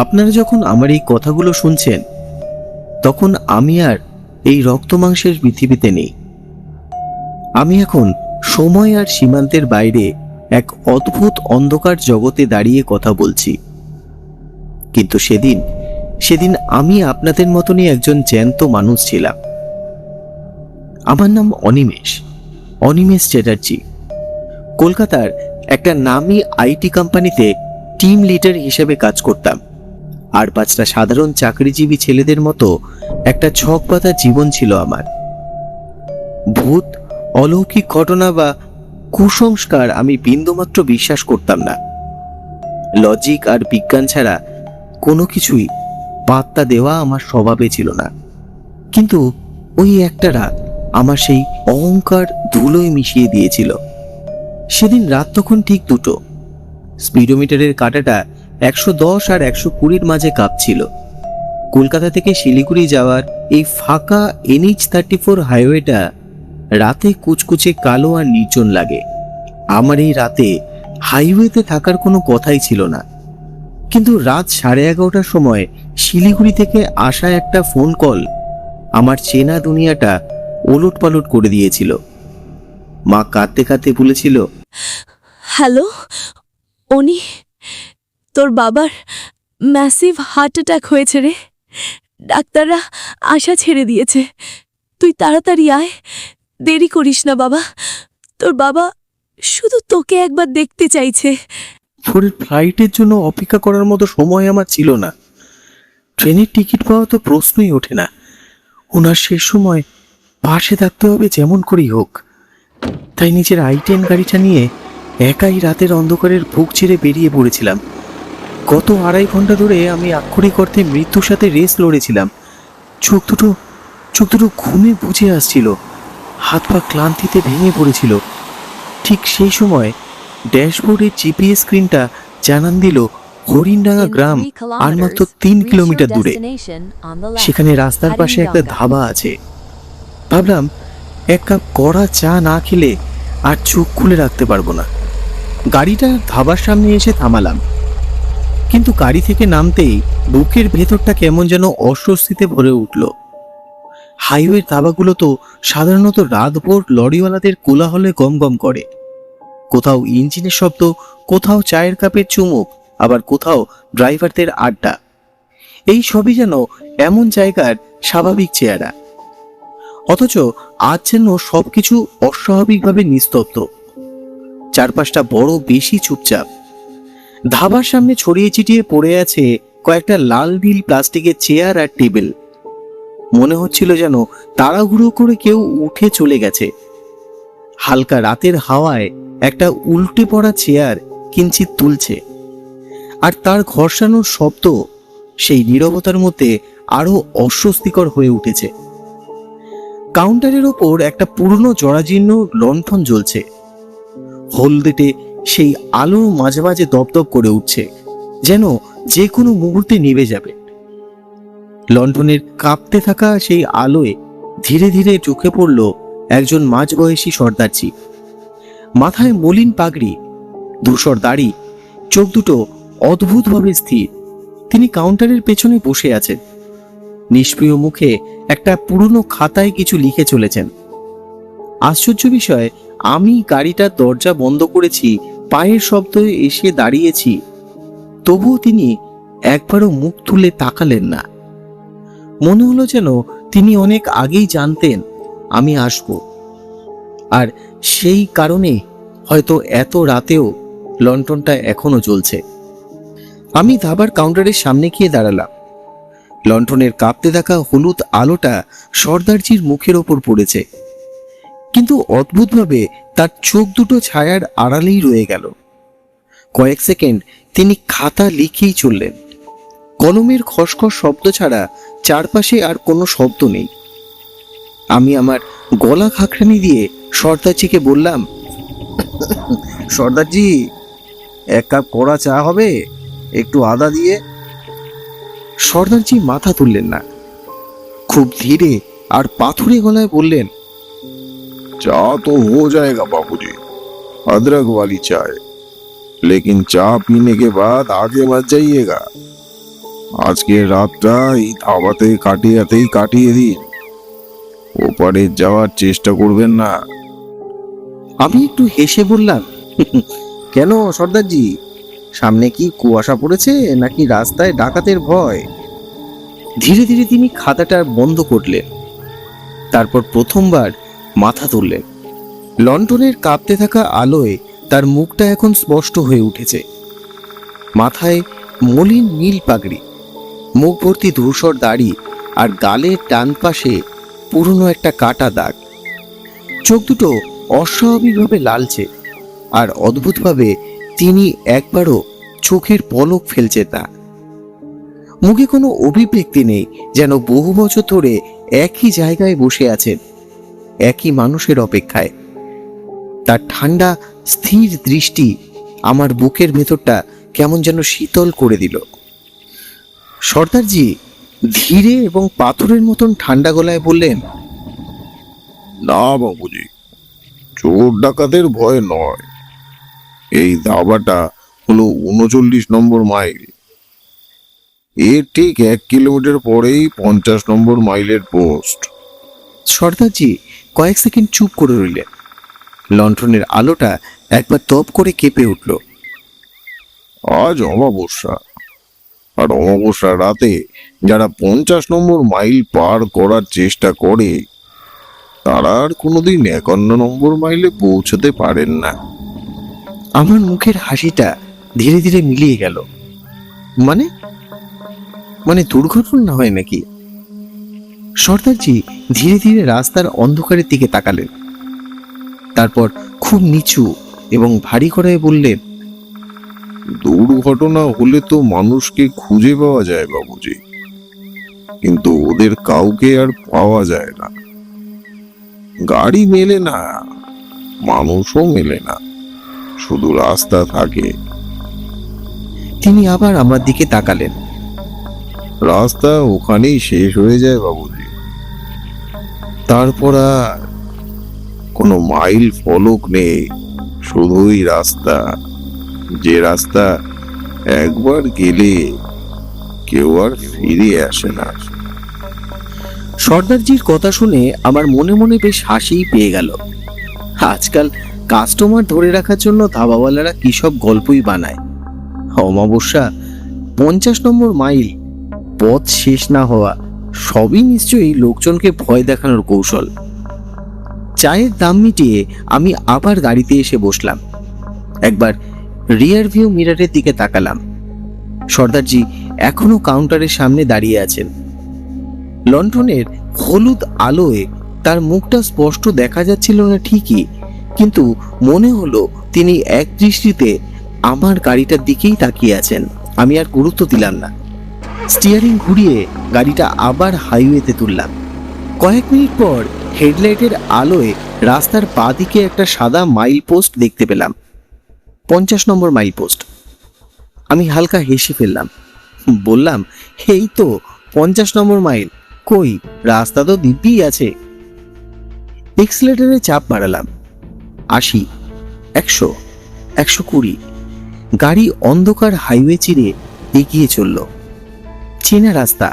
আপনারা যখন আমার এই কথাগুলো শুনছেন, তখন আমি আর এই রক্তমাংসের পৃথিবীতে নেই। আমি এখন সময় আর সীমান্তের বাইরে এক অদ্ভুত অন্ধকার জগতে দাঁড়িয়ে কথা বলছি। কিন্তু সেদিন আমি আপনাদের মতনই একজন জ্যান্ত মানুষ ছিলাম। আমার নাম অনিমেষ চ্যাটার্জি। কলকাতার একটা নামী আইটি কোম্পানিতে টিম লিডার হিসেবে কাজ করতাম। আর 5টা সাধারণ চাকরিজীবী ছেলেদের মতো একটা ছকপাতা জীবন ছিল আমার। ভূত, অলৌকিক ঘটনা বা কুসংস্কার আমি বিন্দুমাত্র বিশ্বাস করতাম না। লজিক আর বিজ্ঞান ছাড়া কোনো কিছুই পাত্তা দেওয়া আমার স্বভাবে ছিল না। কিন্তু ওই একটা রাত আমার সেই অহংকার ধুলোয় মিশিয়ে দিয়েছিল। সেদিন রাত তখন ঠিক 2টো। স্পিডোমিটারের কাঁটাটা 110 আর 120-র মাঝে কাঁপছিল। কলকাতা থেকে শিলিগুড়ি যাওয়ার এই ফাঁকা NH-34 হাইওয়েটা রাতে কুচকুচে কালো আর নির্জন লাগে। আমার এই রাতে হাইওয়েতে থাকার কোনো কথাই ছিল না। কিন্তু রাত 11:30টার সময় শিলিগুড়ি থেকে আসা একটা ফোন কল আমার চেনা দুনিয়াটা ওলটপালট করে দিয়েছিল। মা কাঁদতে কাঁদতে বলেছিল, হ্যালো অনি, তোর বাবার ম্যাসিভ হার্ট অ্যাটাক হয়েছে রে। ডাক্তাররা আশা ছেড়ে দিয়েছে। তুই তাড়াতাড়ি আয়, দেরি করিস না বাবা। তোর বাবা শুধু তোকে একবার দেখতে চাইছে। পরের ফ্লাইটের জন্য অপেক্ষা করার মতো সময় আমার ছিল না। ট্রেনের টিকিট পাওয়া তো প্রশ্নই ওঠে না। ওনার শেষ সময় পাশে থাকতে হবে যেমন করেই হোক। তাই নিজের i10 গাড়িটা নিয়ে একাই রাতের অন্ধকারের বুক ছেড়ে বেরিয়ে পড়েছিলাম। গত 2.5 ঘন্টা ধরে আমি আক্ষরিক অর্থে মৃত্যুর সাথে রেস লড়েছিলাম। চোখ দুটো ঘুমে বুঝে আসছিল, হাত পা ক্লান্তিতে ভেঙে পড়েছিল। ঠিক সেই সময় ড্যাশবোর্ডের জিপিএস স্ক্রিনটা জানান দিল হরিণডাঙ্গা গ্রাম আর মাত্র 3 কিলোমিটার দূরে। সেখানে রাস্তার পাশে একটা ধাবা আছে। ভাবলাম 1 কাপ কড়া চা না খেলে আর চোখ খুলে রাখতে পারবো না। গাড়িটা ধাবার সামনে এসে থামালাম। কিন্তু গাড়ি থেকে নামতেই বুকের ভেতরটা কেমন যেন অস্বস্তিতে ভরে উঠল। হাইওয়ের ধাবাগুলো তো সাধারণত রাতভর লরিওয়ালাদের কোলাহলে গমগম করে। কোথাও ইঞ্জিনের শব্দ, কোথাও চায়ের কাপের চুমুক, আবার কোথাও ড্রাইভারদের আড্ডা। এই সবই যেন এমন জায়গার স্বাভাবিক চেহারা। অথচ আজ যেন সবকিছু অস্বাভাবিকভাবে নিস্তব্ধ। চারপাশটা বড় বেশি চুপচাপ। ধাবার সামনে ছড়িয়ে ছিটিয়ে পড়ে আছে কয়েকটা লাল নীল প্লাস্টিকের চেয়ার আর টেবিল। মনে হচ্ছিল যেন তাড়াহুড়ো করে কেউ উঠে চলে গেছে। হালকা রাতের হাওয়ায় একটা উল্টে পড়া চেয়ার কিঞ্চিত তুলছে, আর তার ঘর্ষানোর শব্দ সেই নীরবতার মধ্যে আরো অস্বস্তিকর হয়ে উঠেছে। কাউন্টারের ওপর একটা পুরনো জরাজীর্ণ লণ্ঠন জ্বলছে। হলদেটে সেই আলো মাঝে মাঝে দপদপ করে উঠছে, যেন যে কোনো মুহূর্তে নিভে যাবে। লণ্ঠনের কাঁপতে থাকা সেই আলোয় ধীরে ধীরে চোখে পড়ল একজন মাঝবয়সী সর্দারজি। মাথায় মলিন পাগড়ি, ধূসর দাড়ি, চোখ দুটো অদ্ভুতভাবে স্থির। তিনি কাউন্টারের পেছনে বসে আছেন। নিষ্প্রিয় মুখে একটা পুরনো খাতায় কিছু লিখে চলেছেন। আশ্চর্য বিষয়, আমি গাড়িটার দরজা বন্ধ করেছি, পায়ের শব্দে এসে দাঁড়িয়েছি, তবুও তিনি একবারও মুখ তুলে তাকালেন না। মনে হলো যেন তিনি অনেক আগেই জানতেন আমি আসব, আর সেই কারণে হয়তো এত রাতেও লণ্ঠনটা এখনো জ্বলছে। আমি ধাবার কাউন্টারের সামনে গিয়ে দাঁড়ালাম। লণ্ঠনের কাঁপতে থাকা হলুদ আলোটা সর্দারজির মুখের ওপর পড়েছে, কিন্তু অদ্ভুতভাবে তার চোখ দুটো ছায়ার আড়ালেই রয়ে গেল। কয়েক সেকেন্ড তিনি খাতা লিখেই চললেন। কলমের খসখস শব্দ ছাড়া চারপাশে আর কোনো শব্দ নেই। আমি আমার গলা খাকরানি দিয়ে সর্দারজিকে বললাম, সর্দারজি, 1 কাপ কড়া চা হবে, একটু আদা দিয়ে। সর্দারজি মাথা তুললেন না। খুব ধীরে আর পাথুরে গলায় বললেন, चा तो हो जाएगा बाबूजी, अदरक वाली चाय, लेकिन चा पीने के बाद आगे मत जाइएगा। আজকের রাতটা এই ধাবাতে কাটিয়ে দিন। ওপারে যাওয়ার চেষ্টা করবেন না। আমি একটু হেসে বললাম, কেন সর্দারজি, সামনে কি কুয়াশা পড়েছে নাকি রাস্তায় ডাকাতের ভয়? ধীরে ধীরে তিনি খাতাটা বন্ধ করলেন, তারপর প্রথমবার মাথা তুললেন। লন্ঠনের কাঁপতে থাকা আলোয় তার মুখটা এখন স্পষ্ট হয়ে উঠেছে। মাথায় মলিন নীল পাগড়ি, মুখ ভর্তি ধূসর দাড়ি, আর গালের ডান পাশে পুরনো একটা কাটা দাগ। চোখ দুটো অস্বাভাবিকভাবে লালচে, আর অদ্ভুতভাবে তিনি একবারও চোখের পলক ফেলছে না। মুখে কোনো অভিব্যক্তি নেই, যেন বহু বছর ধরে একই জায়গায় বসে আছেন, একই মানুষের অপেক্ষায়। তার ঠান্ডা স্থির দৃষ্টি আমার বুকের ভেতরটা কেমন যেন শীতল করে দিল। সর্দারজি ধীরে এবং পাথরের মতন ঠান্ডা গলায় বললেন, না বাবুজি, চোর ডাকাতের ভয় নয়। এই ধাবাটা হলো 39 নম্বর মাইল। এর ঠিক 1 কিলোমিটার পরেই 50 নম্বর মাইলের পোস্ট। সর্দারজি কয়েক সেকেন্ড চুপ করে রইলেন। লণ্ঠনের আলোটা একবার তপ করে কেঁপে উঠল। আজ অমাবস্যা, আর অমাবস্যা রাতে যারা 50 নম্বর মাইল পার করার চেষ্টা করে তারা আর কোনোদিন 51 নম্বর মাইলে পৌঁছতে পারেন না। আমার মুখের হাসিটা ধীরে ধীরে মিলিয়ে গেল। মানে মানে দুর্ঘটনা হয় নাকি? সর্দারজি ধীরে ধীরে রাস্তার অন্ধকারের দিকে তাকালেন, তারপর খুব নিচু এবং ভারী গলায় বললেন, দুর্ঘটনা হলে তো মানুষকে খুঁজে পাওয়া যায় বাবুজি, কিন্তু ওদের কাউকে আর পাওয়া যায় না। গাড়ি মেলে না, মানুষও মেলে না, শুধু রাস্তা থাকে। তিনি আবার আমার দিকে তাকালেন। রাস্তা ওখানেই শেষ হয়ে যায় বাবুজি, তারপর আর কোনো মাইল ফলক নেই, শুধুই রাস্তা। যে রাস্তা একবার গেলে কেউ আর ফিরে আসে না। সর্দারজির কথা শুনে আমার মনে মনে বেশ হাসিই পেয়ে গেল। আজকাল কাস্টমার ধরে রাখার জন্য ধাবাওয়ালারা কি সব গল্পই বানায়। অমাবস্যা, 50 নম্বর মাইল, পথ শেষ না হওয়া, সবই নিশ্চয়ই লোকজনকে ভয় দেখানোর কৌশল। চায়ের দাম মিটিয়ে আমি আবার গাড়িতে এসে বসলাম। একবার রিয়ার ভিউ মিররের দিকে তাকালাম। সর্দারজি এখনো কাউন্টারের সামনে দাঁড়িয়ে আছেন। লণ্ঠনের হলুদ আলোয় তার মুখটা স্পষ্ট দেখা যাচ্ছিল না ঠিকই, কিন্তু মনে হলো তিনি এক দৃষ্টিতে আমার গাড়িটার দিকেই তাকিয়ে আছেন। আমি আর গুরুত্ব দিলাম না। স্টিয়ারিং ঘুরিয়ে গাড়িটা আবার হাইওয়েতে তুললাম। কয়েক মিনিট পর হেডলাইটের আলোয় রাস্তার বাঁদিকে একটা সাদা মাইল পোস্ট দেখতে পেলাম, 50 নম্বর মাইল পোস্ট। আমি হালকা হেসে ফেললাম, বললাম, এই তো 50 নম্বর মাইল, কই রাস্তা তো দিব্যি আছে। এক্সিলারেটরে চাপ বাড়ালাম। 80, 100, 120। গাড়ি অন্ধকার হাইওয়ে চিরে এগিয়ে চলল। চেনা রাস্তা,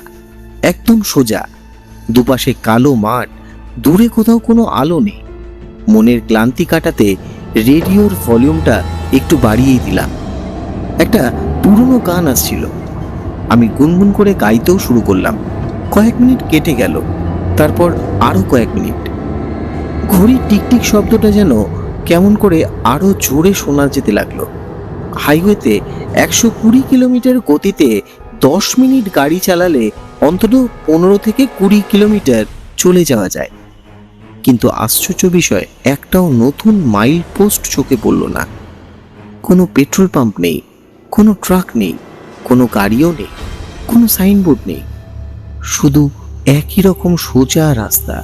একদম সোজা, দুপাশে কালো মাঠ, দূরে কোথাও কোনো আলো নেই। মনের ক্লান্তি কাটাতে রেডিওর ভলিউমটা একটু বাড়িয়েই দিলাম। একটা পুরনো গান আসছিল, আমি গুনগুন করে গাইতেও শুরু করলাম। কয়েক মিনিট কেটে গেল, তারপর আরো কয়েক মিনিট। ঘড়ির টিকটিক শব্দটা যেন কেমন করে আরো জোরে শোনা যেতে লাগলো। হাইওয়েতে 120 কিলোমিটার গতিতে 10 মিনিট গাড়ি চালালে অন্তত 15 থেকে 20 কিলোমিটার চলে যাওয়া যায়। কিন্তু আশ্চর্য বিষয়, একটাও নতুন মাইল পোস্ট চোখে পড়ল না। কোনো পেট্রোল পাম্প নেই, কোনো ট্রাক নেই, কোনো গাড়িও নেই, কোনো সাইনবোর্ড নেই, শুধু একই রকম সোজা রাস্তা।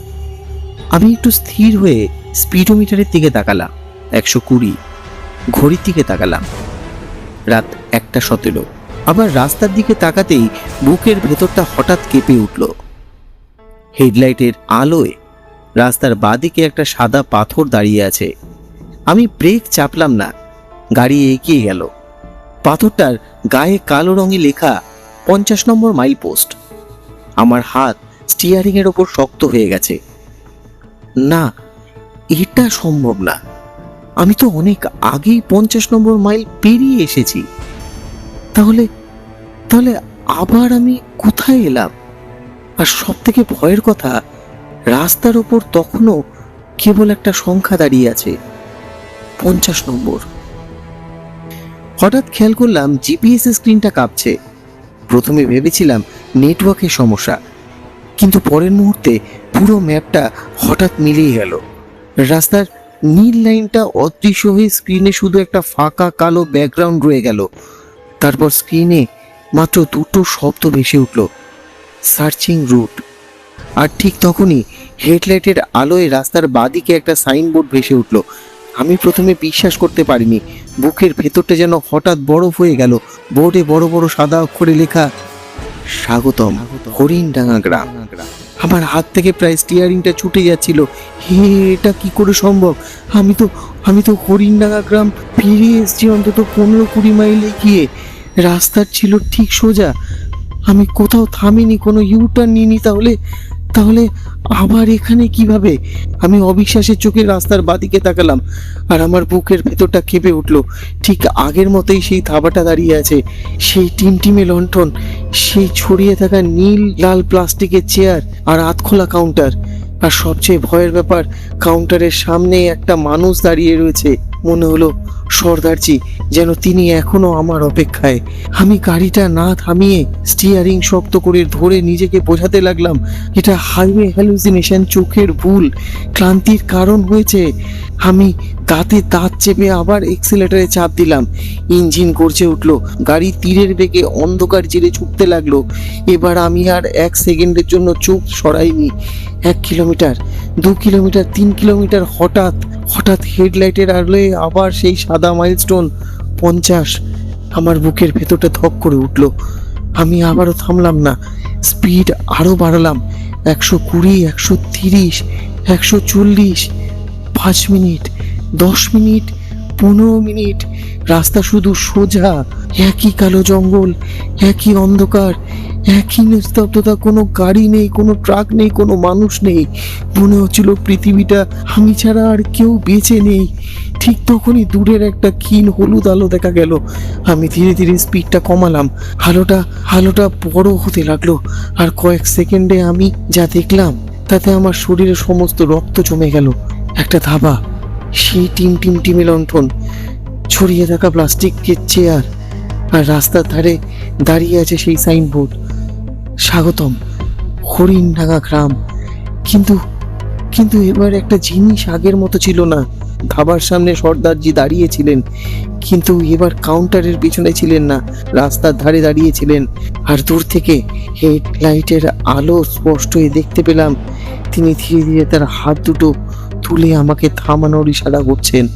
আমি একটু স্থির হয়ে স্পিডোমিটারের দিকে তাকালাম, 120। ঘড়ির দিকে তাকালাম, রাত 1:17। আবার রাস্তার দিকে তাকাতেই বুকের ভেতরটা হঠাৎ কেঁপে উঠল। হেডলাইটের আলোয় রাস্তার বাঁদিকে একটা সাদা পাথর দাঁড়িয়ে আছে। আমি ব্রেক চাপলাম না, গাড়ি এগিয়ে গেল। পাথরটার গায়ে কালো রঙে লেখা 50 নম্বর মাইল পোস্ট। আমার হাত স্টিয়ারিং এর ওপর শক্ত হয়ে গেছে। না, এটা সম্ভব না। আমি তো অনেক আগেই 50 নম্বর মাইল পেরিয়ে এসেছি। তাহলে তাহলে আবার আমি কোথায় এলাম? আর সব থেকে ভয়ের কথা, রাস্তার ওপর তখনও কেবল একটা সংখ্যা দাঁড়িয়ে আছে, 50 নম্বর। হঠাৎ খেয়াল করলাম জিপিএস স্ক্রিনটা কাঁপছে। প্রথমে ভেবেছিলাম নেটওয়ার্কের সমস্যা, কিন্তু পরের মুহূর্তে পুরো ম্যাপটা হঠাৎ মিলিয়ে গেল। রাস্তার নীল লাইনটা অদৃশ্য হয়ে স্ক্রিনে শুধু একটা ফাঁকা কালো ব্যাকগ্রাউন্ড রয়ে গেল। তারপর স্ক্রিনে মাত্র দুটো শব্দ ভেসে উঠল, সার্চিং রুট। আর ঠিক তখনই হেডলাইটের আলোয় রাস্তার বাঁদিকে একটা সাইনবোর্ড ভেসে উঠল। আমি প্রথমে বিশ্বাস করতে পারিনি। বুকের ভেতরটা যেন হঠাৎ বরফ হয়ে গেল। বোর্ডে বড় বড় সাদা অক্ষরে লেখা, স্বাগতম হরিণডাঙ্গা গ্রাম। আমার হাত থেকে প্রায় স্টিয়ারিংটা ছুটে যাচ্ছিল। হে, এটা কি করে সম্ভব? আমি তো হরিণডাঙ্গা গ্রাম ফিরে এসেছি অন্তত 15-20 মাইল এগিয়ে। রাস্তার ছিল ঠিক সোজা। আমি কোথাও থামিনি, কোনো ইউটার্ন নিইনি। তাহলে আবার এখানে কিভাবে? আমি অবিশ্বাসের চোখে রাস্তার বাদিকে তাকালাম, আর আমার বুকের ভেতরটা কেঁপে উঠল। ঠিক আগের মতোই সেই ধাবাটা দাঁড়িয়ে আছে, সেই টিমটিমে লণ্ঠন, সেই ছড়িয়ে থাকা নীল লাল প্লাস্টিকের চেয়ার আর আধখোলা কাউন্টার। আর সবচেয়ে ভয়ের ব্যাপার, কাউন্টারের সামনে একটা মানুষ দাঁড়িয়ে রয়েছে। মনে হলো সর্দারজি, যেন তিনি এখনো আমার অপেক্ষায়। আমি গাড়িটা না থামিয়ে স্টিয়ারিং শক্ত করে ধরে নিজেকে বোঝাতে লাগলাম, এটা হাইওয়ে হ্যালুসিনেশন, চোখের ভুল, ক্লান্তির কারণ হয়েছে। আমি দাঁতে দাঁত চেপে আবার এক্সিলেটারে চাপ দিলাম। ইঞ্জিন গর্জে উঠল। গাড়ি তীরের বেগে অন্ধকার জেরে ছুটতে লাগলো। এবার আমি আর 1 সেকেন্ডের জন্য চোখ সরাইনি। 1 কিলোমিটার, 2 কিলোমিটার, 3 কিলোমিটার। হঠাৎ হেডলাইটের আলোয় আবার সেই সাদা মাইলস্টোন 50। আমার বুকের ভেতরটা ধক করে উঠল। আমি আবারও থামলাম না, স্পিড আরও বাড়ালাম। 120, 130, 140। 5 মিনিট, 10 মিনিট, 15 মিনিট। রাস্তা শুধু সোজা, একই কালো জঙ্গল, একই অন্ধকার, একই নিস্তব্ধতা। কোনো গাড়ি নেই, কোনো ট্রাক নেই, কোনো মানুষ নেই। মনে হচ্ছিল পৃথিবীটা আমি ছাড়া আর কেউ বেঁচে নেই। ঠিক তখনই দূরের একটা ক্ষীণ হলুদ আলো দেখা গেল। আমি ধীরে ধীরে স্পিডটা কমালাম। আলোটা বড় হতে লাগলো, আর কয়েক সেকেন্ডে আমি যা দেখলাম তাতে আমার শরীরে সমস্ত রক্ত জমে গেল। একটা ধাবা, সেই টিমে লণ্ঠন, ছড়িয়ে থাকা প্লাস্টিকের চেয়ার, আর রাস্তার ধারে দাঁড়িয়ে আছে সেই সাইনবোর্ড, স্বাগতম হরিণডাঙ্গা গ্রাম। কিন্তু এবার একটা জিনিস আগের মতো ছিল না। ধাবার সামনে সর্দারজি দাঁড়িয়েছিলেন, কিন্তু এবার কাউন্টারের পিছনে ছিলেন না, রাস্তার ধারে দাঁড়িয়েছিলেন। আর দূর থেকে হেডলাইটের আলো স্পষ্ট হয়ে দেখতে পেলাম তিনি ধীরে ধীরে তার হাত দুটো তুলে আমাকে থামানোর ইশারা করছেন।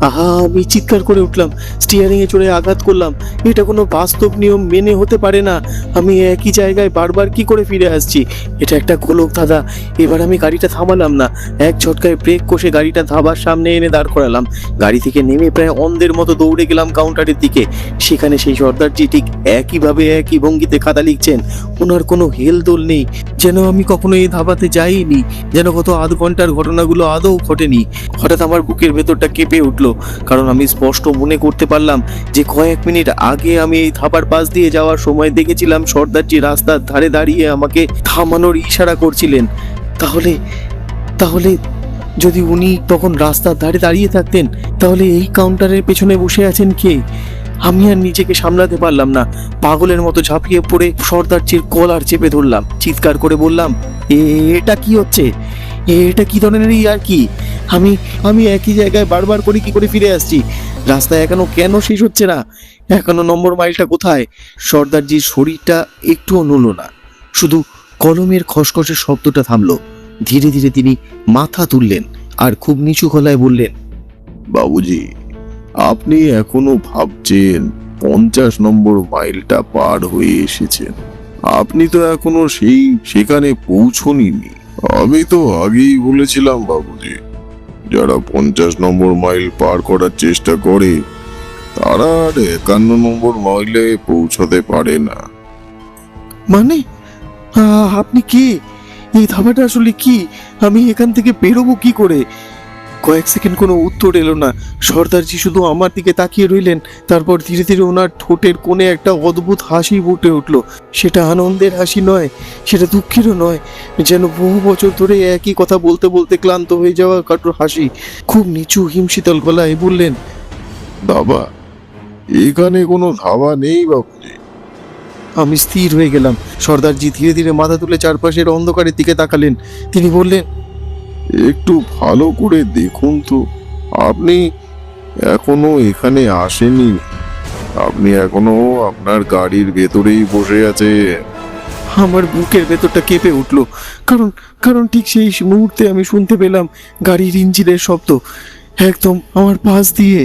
আহা, আমি চিৎকার করে উঠলাম, স্টিয়ারিং এ চড়ে আঘাত করলাম। এটা কোনো বাস্তব নিয়ম মেনে হতে পারে না। আমি একই জায়গায় বারবার কি করে ফিরে আসছি? এটা একটা গোলক ধাঁধা। এবার আমি গাড়িটা থামালাম না, এক ঝটকায় ব্রেক কষে গাড়িটা ধাবার সামনে এনে দাঁড় করালাম। গাড়ি থেকে নেমে প্রায় অন্ধের মতো দৌড়ে গেলাম কাউন্টারের দিকে। সেখানে সেই সর্দারজি ঠিক একইভাবে একই ভঙ্গিতে খাতা লিখছেন। ওনার কোনো হেলদোল নেই, যেন আমি কখনো এই ধাবাতে যাইনি, যেন গত আধ ঘন্টার ঘটনাগুলো আদৌ ঘটেনি। হঠাৎ আমার বুকের ভেতরটা কেঁপে উঠলো, কারণ আমি স্পষ্ট মনে করতে পারলাম যে কয়েক মিনিট আগে আমি এই ধাবার পাশ দিয়ে যাওয়ার সময় দেখেছিলাম সর্দারজি রাস্তার ধারে দাঁড়িয়ে আমাকে থামানোর ইশারা করছিলেন। তাহলে যদি উনি তখন রাস্তার ধারে দাঁড়িয়ে থাকতেন, তাহলে এই কাউন্টারের পেছনে বসে আছেন কে? আমি আর নিজেকে সামলাতে পারলাম না। পাগলের মতো ঝাঁপিয়ে পড়ে সর্দারজির কলার চেপে ধরলাম, চিৎকার করে বললাম, এটা কি হচ্ছে? এটা কি ধরনের আর কি? আমি একই জায়গায় বারবার করে কি করে ফিরে আসছি? রাস্তা এখনো কেন শেষ হচ্ছে না? এখনো নম্বর মাইলটা কোথায়? সর্দারজির শরীরটা একটুও নড়ল না, শুধু কলমের খসখসের শব্দটা থামলো। ধীরে ধীরে তিনি মাথা তুললেন আর খুব নিচু গলায় বললেন, বাবুজি, আপনি এখনো ভাবছেন 50 নম্বর মাইলটা পার হয়ে এসেছেন? আপনি তো এখনো সেখানে পৌঁছনি। আমি তো আগেই বলেছিলাম বাবুজি, যারা 50 নম্বর মাইল পার করার চেষ্টা করে তারা আর 51 নম্বর মাইলে পৌঁছাতে পারে না। মানে আপনি কে? এই ধাবাটা আসলে কি? আমি এখান থেকে বেরোবো কি করে? কয়েক সেকেন্ড কোনো উত্তর এলো না। সর্দারজি শুধু আমার দিকে তাকিয়ে রইলেন। তারপর ধীরে ধীরে ওনার ঠোঁটের কোণে একটা অদ্ভুত হাসি ফুটে উঠল। সেটা আনন্দের হাসি নয়, সেটা দুঃখেরও নয়, যেন বহু বছর ধরে একই কথা বলতে বলতে ক্লান্ত হয়ে যাওয়া কাটোর হাসি। খুব নিচু হিমশীতল গলায় বললেন, বাবা, এখানে কোনো ধাবা নেই বাবুজি। আমি স্থির হয়ে গেলাম। সর্দারজি ধীরে ধীরে মাথা তুলে চারপাশের অন্ধকারের দিকে তাকালেন। তিনি বললেন, একটু ভালো করে দেখুন তো, আপনি এখনো এখানে আসেনি। আপনি এখনো আপনার গাড়ির ভেতরেই বসে আছেন। আমার বুকের ভেতরটা কেঁপে উঠল। কারণ কারণ ঠিক সেই মুহূর্তে আমি শুনতে পেলাম গাড়ির ইঞ্জিনের শব্দ একদম আমার পাশ দিয়ে,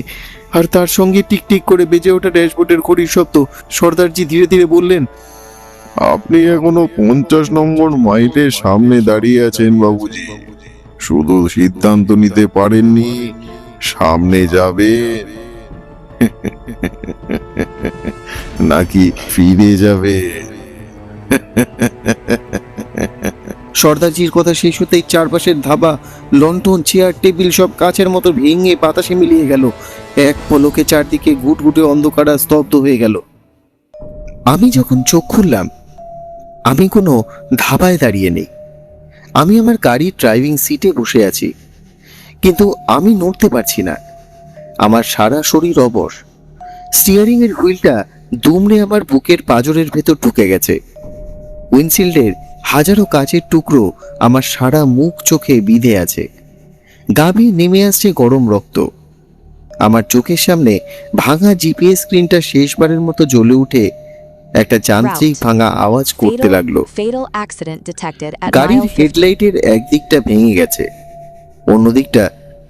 আর তার সঙ্গে টিকটিক করে বেজে ওঠা ড্যাশবোর্ডের ঘড়ির শব্দ। সর্দারজি ধীরে ধীরে বললেন, আপনি এখনো 50 নম্বর মাইলের সামনে দাঁড়িয়ে আছেন বাবুজি। শুধু সিদ্ধান্ত নিতে পারেননি সামনে যাবে নাকি ফিরে যাবে। সর্দারজির কথা শেষ হতেই চারপাশের ধাবা, লণ্ঠন, চেয়ার, টেবিল সব কাছের মতো ভেঙে বাতাসে মিলিয়ে গেল। এক পলকে চারদিকে ঘুটঘুটে অন্ধকার আর স্তব্ধ হয়ে গেল। আমি যখন চোখ খুললাম, আমি কোনো ধাবায় দাঁড়িয়ে নেই। আমি আমার গাড়ির ড্রাইভিং সিটে বসে আছি, কিন্তু আমি নড়তে পারছি না। আমার সারা শরীর অবশ। স্টিয়ারিং এর হুইলটা দুমড়ে আমার বুকের পাঁজরের ভেতর ঢুকে গেছে। উইন্ডশিল্ডের হাজারো কাচের টুকরো আমার সারা মুখ চোখে বিঁধে আছে। গা বেয়ে নেমে আসছে গরম রক্ত। আমার চোখের সামনে ভাঙা জিপিএস স্ক্রিনটা শেষবারের মতো জ্বলে উঠে একটা যান্ত্রিক ভাঙা আওয়াজ করতে লাগলো। গাড়ির হেডলাইটের একদিকটা ভেঙে গেছে, অন্যদিকটা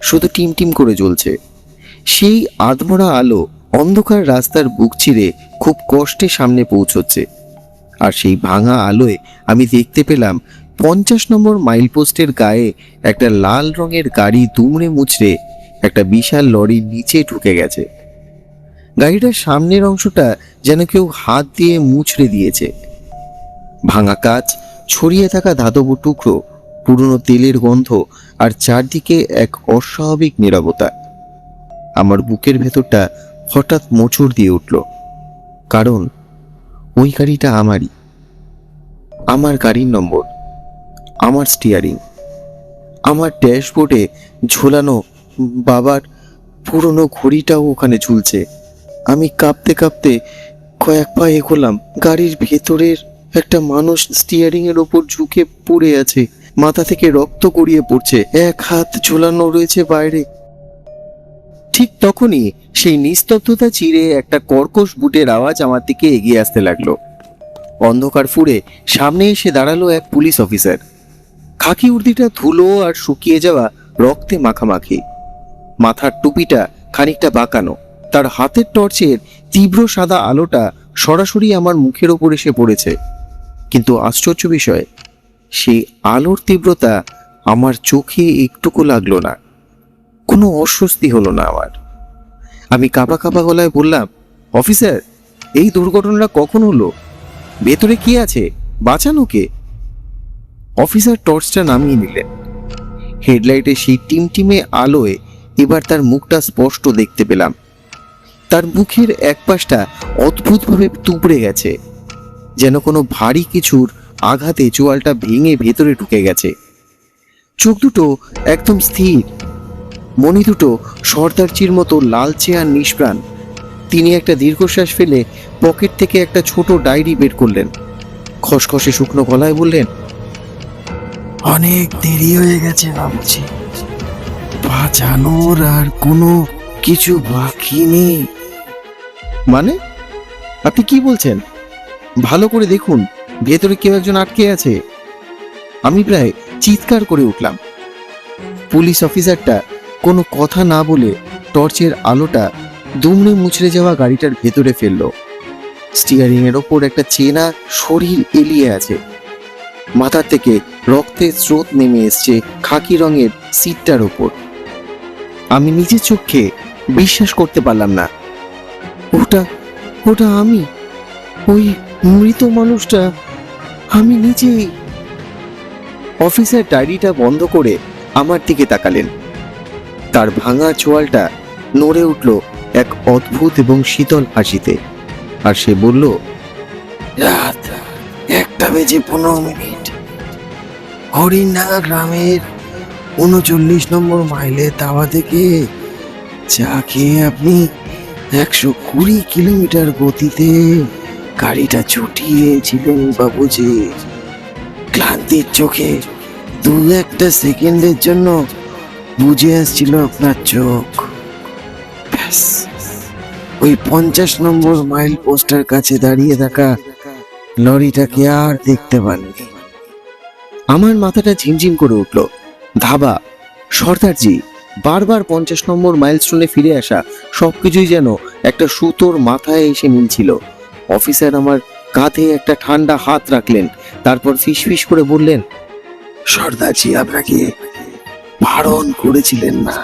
শুধু টিমটিম করে জ্বলছে। সেই আধমরা আলো অন্ধকার রাস্তার বুক চিরে খুব কষ্টে সামনে পৌঁছচ্ছে। আর সেই ভাঙা আলোয় আমি দেখতে পেলাম 50 নম্বর মাইলপোস্টের গায়ে একটা লাল রঙের গাড়ি দুমড়ে মুচড়ে একটা বিশাল লরির নিচে ঢুকে গেছে। গাড়িটার সামনের অংশটা যেন কেউ হাত দিয়ে মুচড়ে দিয়েছে। ভাঙা কাঁচ, ছড়িয়ে থাকা ধাতব টুকরো, পুরনো তেলের গন্ধ, আর চারদিকে এক অস্বাভাবিক নীরবতা। আমার বুকের ভেতরটা হঠাৎ মোচড় দিয়ে উঠল, কারণ ওই গাড়িটা আমারই। আমার গাড়ির নম্বর, আমার স্টিয়ারিং, আমার ড্যাশবোর্ডে ঝোলানো বাবার পুরনো ঘড়িটাও ওখানে ঝুলছে। আমি কাঁপতে কাঁপতে কয়েক পা এগোলাম। গাড়ির ভেতরের একটা মানুষ স্টিয়ারিং এর ওপর ঝুঁকে পড়ে আছে, মাথা থেকে রক্ত গড়িয়ে পড়ছে, এক হাত ঝোলানো রয়েছে বাইরে। ঠিক তখনই সেই নিস্তব্ধতা চিরে একটা কর্কশ বুটের আওয়াজ আমার দিকে এগিয়ে আসতে লাগলো। অন্ধকার ফুঁড়ে সামনে এসে দাঁড়ালো এক পুলিশ অফিসার। খাকি উর্দিটা ধুলো আর শুকিয়ে যাওয়া রক্তে মাখামাখি, মাথার টুপিটা খানিকটা বাঁকানো। তার হাতের টর্চের তীব্র সাদা আলোটা সরাসরি আমার মুখের ওপর এসে পড়েছে, কিন্তু আশ্চর্য বিষয়, সেই আলোর তীব্রতা আমার চোখে একটুকু লাগলো না। কোনো অস্বস্তি হলো না আমার। আমি কাঁপা কাঁপা গলায় বললাম, অফিসার, এই দুর্ঘটনাটা কখন হলো? ভেতরে কি আছে? বাঁচানো কে? অফিসার টর্চটা নামিয়ে নিলেন। হেডলাইটে সেই টিমটিমে আলোয় এবার তার মুখটা স্পষ্ট দেখতে পেলাম। তার মুখের এক পাশটা অদ্ভুতভাবে তুবড়ে গেছে, যেন কোনো ভারী কিছুর আঘাতে চোয়ালটা ভেঙে ভেতরে ঢুকে গেছে। চোখ দুটো একদম স্থির, মণি দুটো সর্দারজির মতো লালচে আর নিষ্প্রাণ। তিনি একটা দীর্ঘশ্বাস ফেলে পকেট থেকে একটা ছোট ডায়েরি বের করলেন। খসখসে শুকনো গলায় বললেন, অনেক দেরি হয়ে গেছে ভাবছি, বাঁচানোর আর কোনো কিছু বাকি নেই। মানে আপনি কি বলছেন? ভালো করে দেখুন, ভেতরে কেউ একজন আটকে আছে। আমি প্রায় চিৎকার করে উঠলাম। পুলিশ অফিসারটা কোনো কথা না বলে টর্চের আলোটা দুমড়ে মুচড়ে যাওয়া গাড়িটার ভেতরে ফেললো। স্টিয়ারিং এর ওপর একটা চেনা শরীর এলিয়ে আছে, মাথার থেকে রক্তের স্রোত নেমে এসছে খাকি রঙের সিটটার ওপর। আমি নিজের চোখে বিশ্বাস করতে পারলাম না। ওটা ওটা আমি, ওই মৃত মানুষটা আমি নিজেই। অফিসার ডায়েরিটা বন্ধ করে আমার দিকে তাকালেন। তার ভাঙা চোয়ালটা নড়ে উঠল এক অদ্ভুত এবং শীতল হাসিতে, আর সে বলল, রাত 1:15 হরিণডাঙ্গা গ্রামের 39 নম্বর মাইলে তাওয়া থেকে চা খেয়ে আপনি 120 কিলোমিটার গতিতে গাড়িটা ছুটিয়েছিলেন বাবুজি। ক্লান্তির চোখে 2-1 সেকেন্ডের জন্য বুঝে আসছিল আপনার চোখ। ব্যাস, ওই 50 নম্বর মাইল পোস্টার কাছে দাঁড়িয়ে থাকা লরিটাকে আর দেখতে পাননি। আমার মাথাটা ঝিমঝিম করে উঠল। ধাবা, সর্দারজি, বারবার 50 নম্বর মাইলস্টোনে ফিরে আসা সবকিছুই যেন একটা সুতোর মাথায় এসে মিলছিল। অফিসার আমার কাঁধে একটা ঠান্ডা হাত রাখলেন, তারপর ফিসফিস করে বললেন, সর্দারজি আপনাকে বারণ করেছিলেন না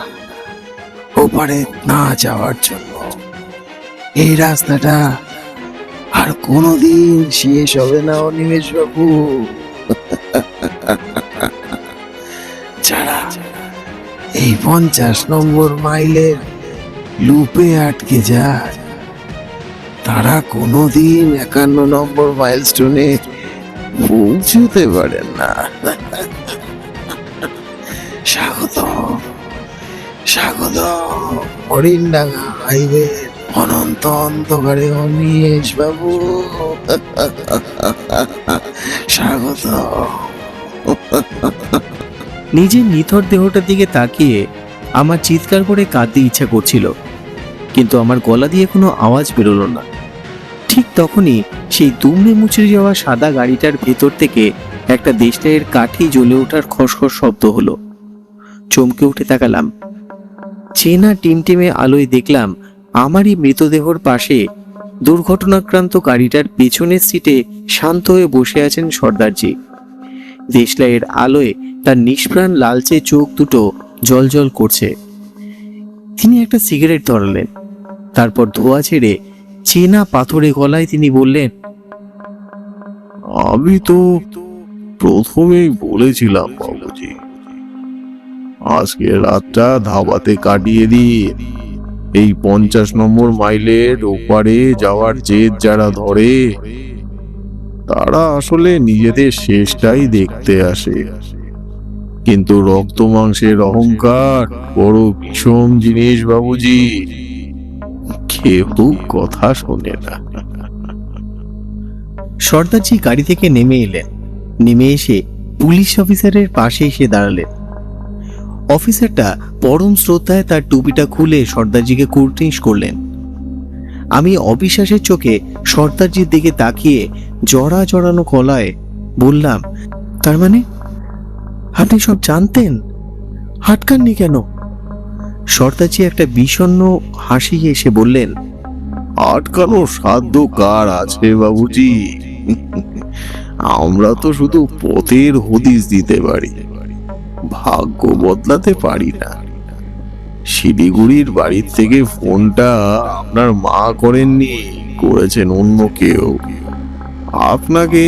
ওপারে না যাওয়ার জন্য। এই রাস্তাটা আর কোনোদিন শেষ হবে না অনিমেষ বাবু। যারা এই 50 নম্বর মাইলের লুপে আটকে যায় তারা কোনোদিন 51 নম্বর মাইলস্টোনে পৌঁছতে পারেন না। স্বাগত, স্বাগত হরিণডাঙ্গা হাইওয়ে অনন্ত অন্ধকারে অনিমেষ বাবু। স্বাগত। নিজের নিথর দেহটার দিকে তাকিয়ে আমার চিৎকার করে কাঁদতে ইচ্ছা করছিল, কিন্তু আমার গলা দিয়ে কোনো আওয়াজ বেরোলো না। ঠিক তখনই সেই দুমড়ে মুচড়ে যাওয়া সাদা গাড়িটার ভেতর থেকে একটা দেশলাইয়ের কাঠি জ্বলে ওঠার খসখস শব্দ হলো। চমকে উঠে তাকালাম। চেনা টিমটিমে আলোয় দেখলাম আমারই মৃতদেহর পাশে দুর্ঘটনাক্রান্ত গাড়িটার পেছনের সিটে শান্ত হয়ে বসে আছেন সর্দারজি। দেশলাইয়ের আলোয় তার নিষ্প্রাণ লালচে চোখ দুটো জলজল করছে। তিনি একটা সিগারেট ধরালেন, তারপর ধোয়া ছেড়ে চেনা পাথরে গলায় তিনি বললেন, আমি তো প্রথমেই বলেছিলাম বাবুজি, আজকে রাতটা ধাবাতে কাটিয়ে দিন। এই 50 নম্বর মাইলের ওপারে যাওয়ার জেদ যারা ধরে তারা আসলে নিজেদের শেষটাই দেখতে আসে, কিন্তু রক্ত মাংসের অহংকার বড় বিষম জিনিস বাবুজি, কেউ কথা শোনে না। সর্দারজি গাড়ি থেকে নেমে এলেন। নেমে এসে পুলিশ অফিসারের পাশে এসে দাঁড়ালেন। অফিসারটা পরম শ্রদ্ধায় তার টুপিটা খুলে সর্দারজিকে কুর্নিশ করলেন। আমি অবিশ্বাসের চোখে সর্দারজির দিকে তাকিয়ে জড়া জড়ানো গলায় বললাম, তার মানে আপনি সব জানতেন? আটকাননি কেন? সর্দারজি একটা বিষণ্ণ হাসি এসে বললেন, আটকানোর সাধ্য কার আছে বাবুজি? আমরা তো শুধু পথের হদিস দিতে পারি, ভাগ্য বদলাতে পারি না। শিলিগুড়ির বাড়ির থেকে ফোনটা আপনার মা করেননি, করেছেন অন্য কেউ। আপনাকে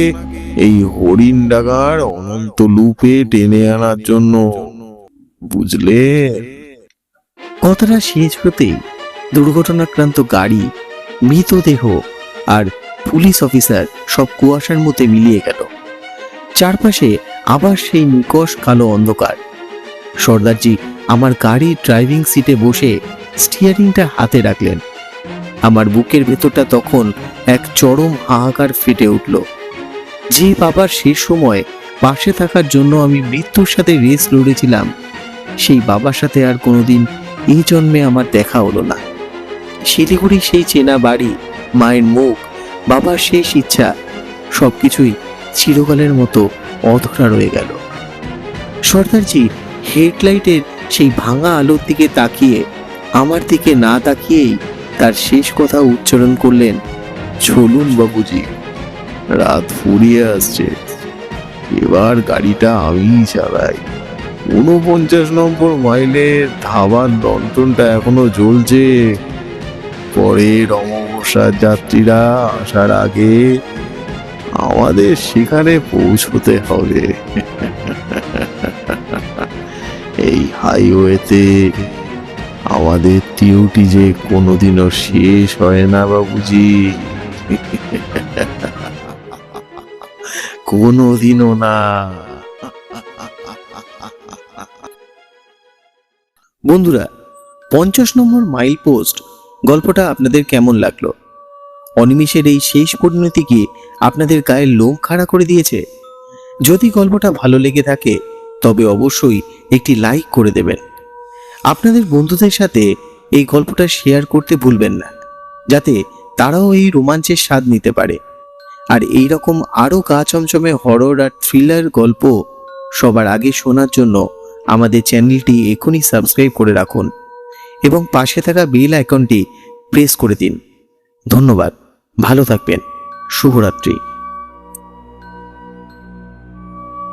এই হরিণডাঙ্গার অনন্ত লুপে টেনে আনার জন্য, বুঝলে? কথাটা শেষ হতেই দুর্ঘটনাক্রান্ত গাড়ি, মৃতদেহ আর পুলিশ অফিসার সব কুয়াশার মধ্যে মিলিয়ে গেল। চারপাশে আবার সেই নিকষ কালো অন্ধকার। সর্দারজি আমার গাড়ির ড্রাইভিং সিটে বসে স্টিয়ারিংটা হাতে রাখলেন। আমার বুকের ভেতরটা তখন এক চরম হাহাকার ফেটে উঠল। যে বাবার শেষ সময় পাশে থাকার জন্য আমি মৃত্যুর সাথে রেস লড়েছিলাম, সেই বাবার সাথে আর কোনোদিন এই জন্মে আমার দেখা হলো না। শিলিগুড়ি সেই চেনা বাড়ি, মায়ের মুখ, বাবার শেষ ইচ্ছা, সবকিছুই চিরকালের মতো অধরা রয়ে গেল। সর্দারজি হেডলাইটের সেই ভাঙা আলোর দিকে তাকিয়ে আমার দিকে না তাকিয়েই তার শেষ কথা উচ্চারণ করলেন, চলুন বাবুজি, রাত ফুরিয়ে আসছে, এবার গাড়িটা আমিই চালাই। 49 নম্বর মাইলের ধাবার লন্ঠনটা এখনো জ্বলছে। পরের অমাবস্যার যাত্রীরা আসার আগে আমাদের সেখানে পৌঁছতে হবে। এই হাইওয়েতে আমাদের ডিউটি যে কোনোদিনও শেষ হয় না বাবুজি, কোনোদিনও না। বন্ধুরা, 50 নম্বর মাইল পোস্ট গল্পটা আপনাদের কেমন লাগলো? অনিমেষের এই শেষ পরিণতি কি আপনাদের গায়ের লোম খাড়া করে দিয়েছে? যদি গল্পটা ভালো লেগে থাকে তবে অবশ্যই একটি লাইক করে দেবেন। আপনাদের বন্ধুদের সাথে এই গল্পটা শেয়ার করতে ভুলবেন না, যাতে তারাও এই রোমাঞ্চের স্বাদ নিতে পারে। আর এই রকম আরও গা চমচমে হরর আর থ্রিলার গল্প সবার আগে শোনার জন্য আমাদের চ্যানেলটি এখনই সাবস্ক্রাইব করে রাখুন এবং পাশে থাকা বেল আইকনটি প্রেস করে দিন। ধন্যবাদ, ভালো থাকবেন, শুভরাত্রি।